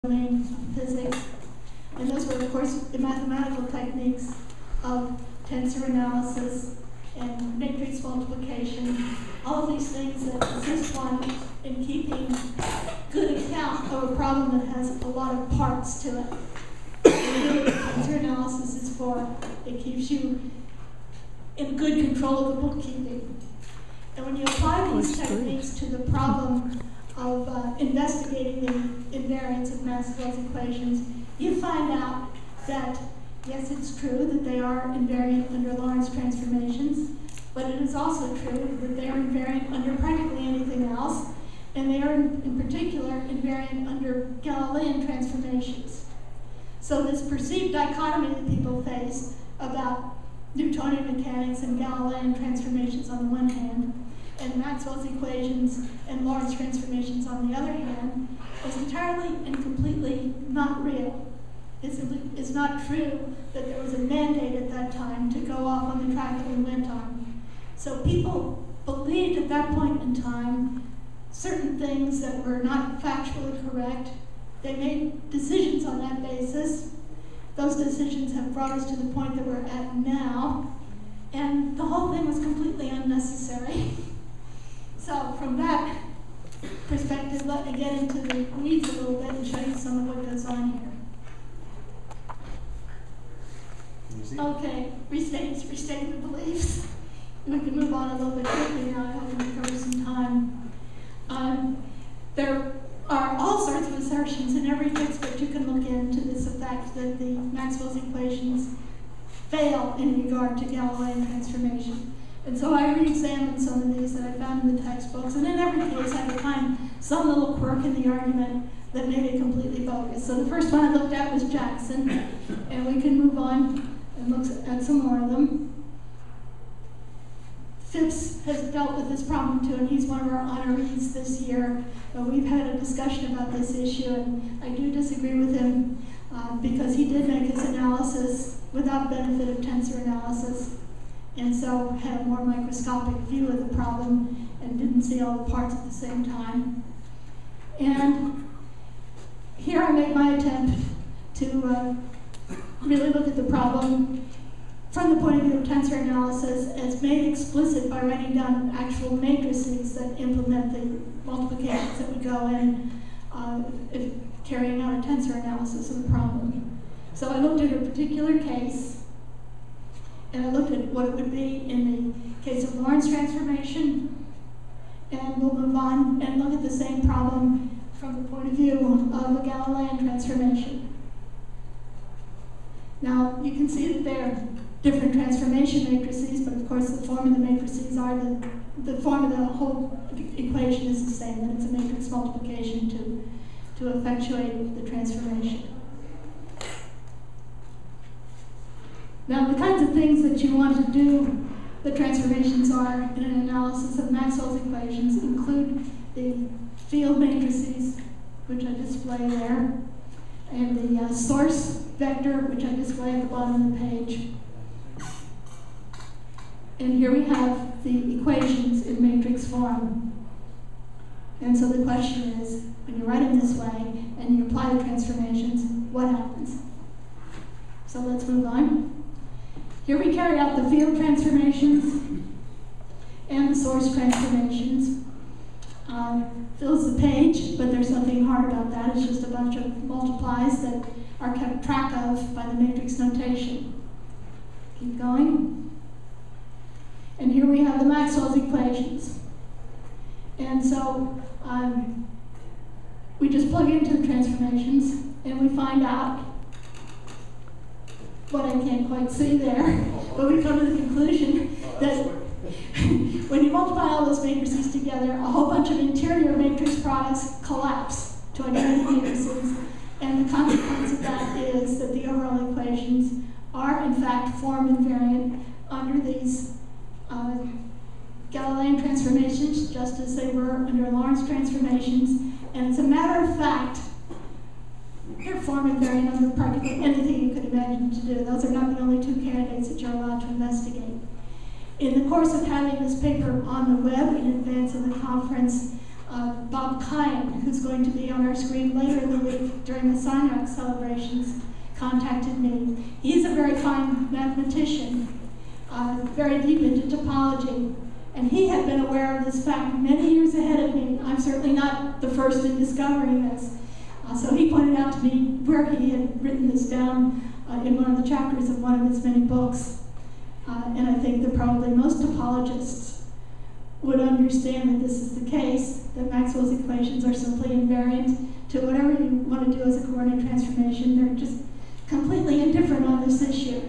domain physics. And those were, of course, the mathematical techniques of tensor analysis and matrix multiplication, all of these things that assist one in keeping good account of a problem that has a lot of parts to it. And really, tensor analysis is for, it keeps you in good control of the bookkeeping. And when you apply these techniques to the problem of investigating the invariance of Maxwell's equations, you find out that, yes, it's true that they are invariant under Lorentz transformations, but it is also true that they are invariant under practically anything else, and they are, in particular, invariant under Galilean transformations. So this perceived dichotomy that people face about Newtonian mechanics and Galilean transformations on the one hand, and Maxwell's equations and Lorentz transformations on the other hand, is entirely and completely not real. It's not true that there was a mandate at that time to go off on the track that we went on. So people believed at that point in time certain things that were not factually correct. They made decisions on that basis. Those decisions have brought us to the point that we're at now, and the whole thing was completely unnecessary. So from that perspective, let me get into the weeds a little bit and show you some of what goes on here. Okay, restating the beliefs. We can move on a little bit quickly now. I hope we can cover some time. There are all sorts of assertions in every textbook you can look into this effect that the Maxwell's equations fail in regard to Galilean transformation. And so I re-examined some of these that I found in the textbooks, and in every case I would find some little quirk in the argument that made it completely bogus. So the first one I looked at was Jackson, and we can move on and look at some more of them. Phipps has dealt with this problem too, and he's one of our honorees this year. But we've had a discussion about this issue, and I do disagree with him because he did make his analysis without benefit of tensor analysis, and so had a more microscopic view of the problem and didn't see all the parts at the same time. And here I make my attempt to really look at the problem from the point of view of tensor analysis as made explicit by writing down actual matrices that implement the multiplications that would go in if carrying out a tensor analysis of the problem. So I looked at a particular case, and I looked at what it would be in the case of Lorentz transformation, and we'll move on and look at the same problem from the point of view of a Galilean transformation. Now, you can see that they're different transformation matrices, but of course the form of the matrices are the form of the whole equation is the same, that it's a matrix multiplication to effectuate the transformation. Now, the kinds of things that you want to do, the transformations are in an analysis of Maxwell's equations include the field matrices, which I display there, and the source vector, which I display at the bottom of the page. And here we have the equations in matrix form. And so the question is, when you write them this way and you apply the transformations, what happens? So let's move on. Here we carry out the field transformations and the source transformations. Fills the page, but there's nothing hard about that. It's just a bunch of multiplies that are kept track of by the matrix notation. Keep going. And here we have the Maxwell's equations. And so we just plug into the transformations, and we find out what I can't quite see there, but we come to the conclusion that when you multiply all those matrices together, a whole bunch of interior matrix products collapse to identity matrices, and the consequence of that is that the overall equations are in fact form-invariant under these Galilean transformations, just as they were under Lorentz transformations, and as a matter of fact, they're form-invariant under practically anything you could imagine to do. Those are not the only two candidates that you're allowed to investigate. In the course of having this paper on the web in advance of the conference, Bob Kine, who's going to be on our screen later in the week during the Sinai celebrations, contacted me. He's a very fine mathematician, very deep into topology, and he had been aware of this fact many years ahead of me. I'm certainly not the first in discovering this. So he pointed out to me where he had written this down in one of the chapters of one of his many books. And I think that probably most topologists would understand that this is the case, that Maxwell's equations are simply invariant to whatever you want to do as a coordinate transformation. They're just completely indifferent on this issue.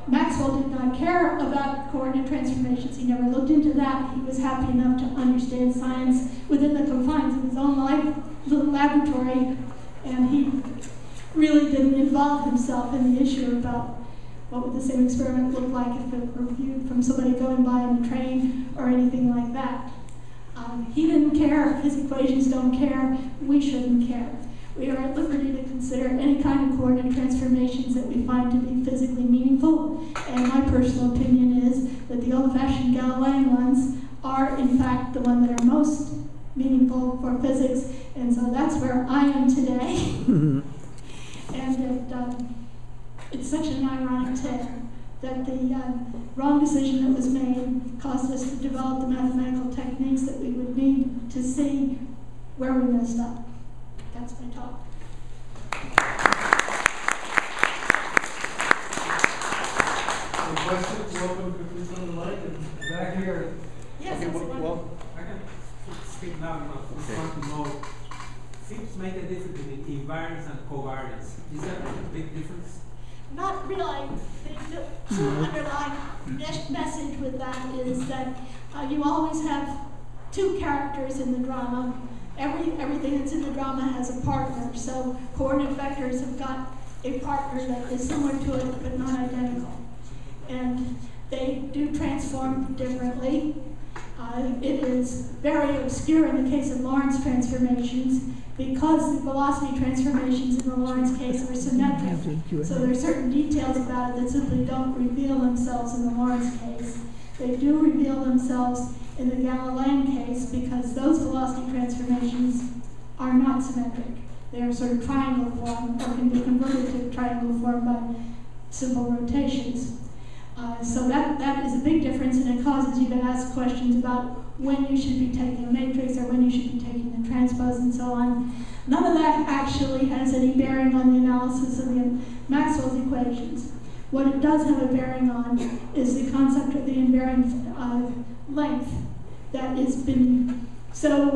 Maxwell did not care about coordinate transformations. He never looked into that. He was happy enough to understand science within the confines of his own little laboratory, and he really didn't involve himself in the issue about what would the same experiment look like if it were viewed from somebody going by on a train or anything like that. He didn't care. His equations don't care. We shouldn't care. We are at liberty to consider any kind of coordinate transformations that we find to be physically meaningful. And my personal opinion is that the old-fashioned Galilean ones are, in fact, the ones that are most meaningful for physics. And so that's where I am today. And it's such an ironic tale that the wrong decision that was made caused us to develop the mathematical techniques that we would need to see where we messed up. That's my talk. Any questions? Welcome to please on the mic and back here. Yes, Okay, well, I can speak now in quantum mode. Seems to make a difference between invariance and covariance. Is that a big difference? Not really. The true underlying message with that is that you always have two characters in the drama. Everything that's in the drama has a partner. So coordinate vectors have got a partner that is similar to it but not identical. And they do transform differently. It is very obscure in the case of Lorentz transformations because the velocity transformations in the Lorentz case are symmetric. So there are certain details about it that simply don't reveal themselves in the Lorentz case. They do reveal themselves in the Galilean case because those velocity transformations are not symmetric. They are sort of triangle form or can be converted to triangle form by simple rotations. So that is a big difference, and it causes you to ask questions about when you should be taking a matrix or when you should be taking the transpose and so on. None of that actually has any bearing on the analysis of the Maxwell's equations. What it does have a bearing on is the concept of the invariant length that has been so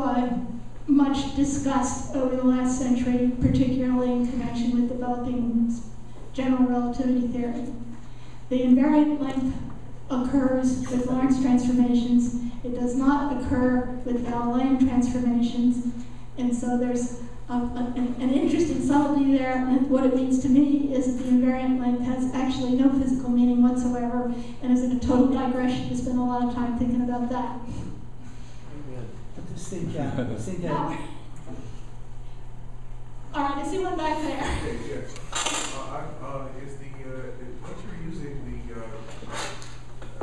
much discussed over the last century, particularly in connection with developing general relativity theory. The invariant length occurs with Lorentz transformations. It does not occur with Galilean transformations. And so there's an interesting subtlety there. And what it means to me is that the invariant length has actually no physical meaning whatsoever and is in a total digression to spend a lot of time thinking about that. Cynthia. No. All right, I see one back there. Yes. Is what you're using the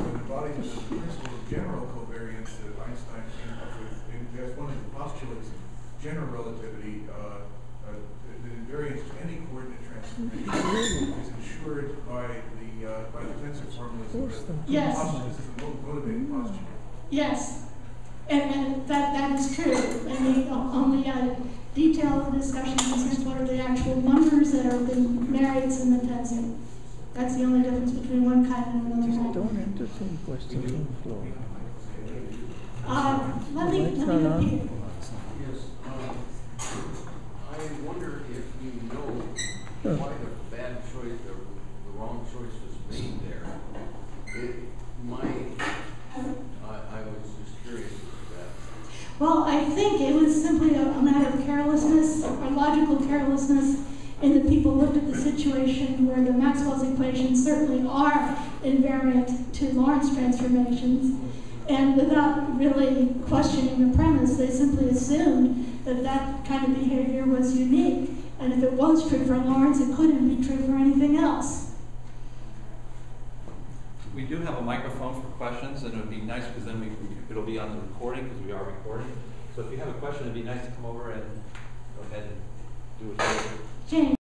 embodiment of the principle of general covariance that Einstein came up with? That's one of the postulates of general relativity. The invariance of any coordinate transformation is ensured by the tensor formulas. Yes. This is a motivating postulate. Yes. And that is true. And the only detailed discussion concerns what are the actual numbers that are the invariants in the tensor. That's the only difference between one kind and another kind. Don't entertain questions on the floor. Let me repeat it. Yes. I wonder if you know why the bad choice, the wrong choice was made there. I was just curious about that. Well, I think it was simply a matter of carelessness, or logical carelessness, in that people looked at the situation where the Maxwell's equations certainly are invariant to Lorentz transformations, and without really questioning the premise, they simply assumed that that kind of behavior was unique, and if it was true for Lorentz, it couldn't be true for anything else. We do have a microphone for questions, and it would be nice because then it'll be on the recording because we are recording. So So if you have a question, it'd be nice to come over and go ahead and do it. Jane.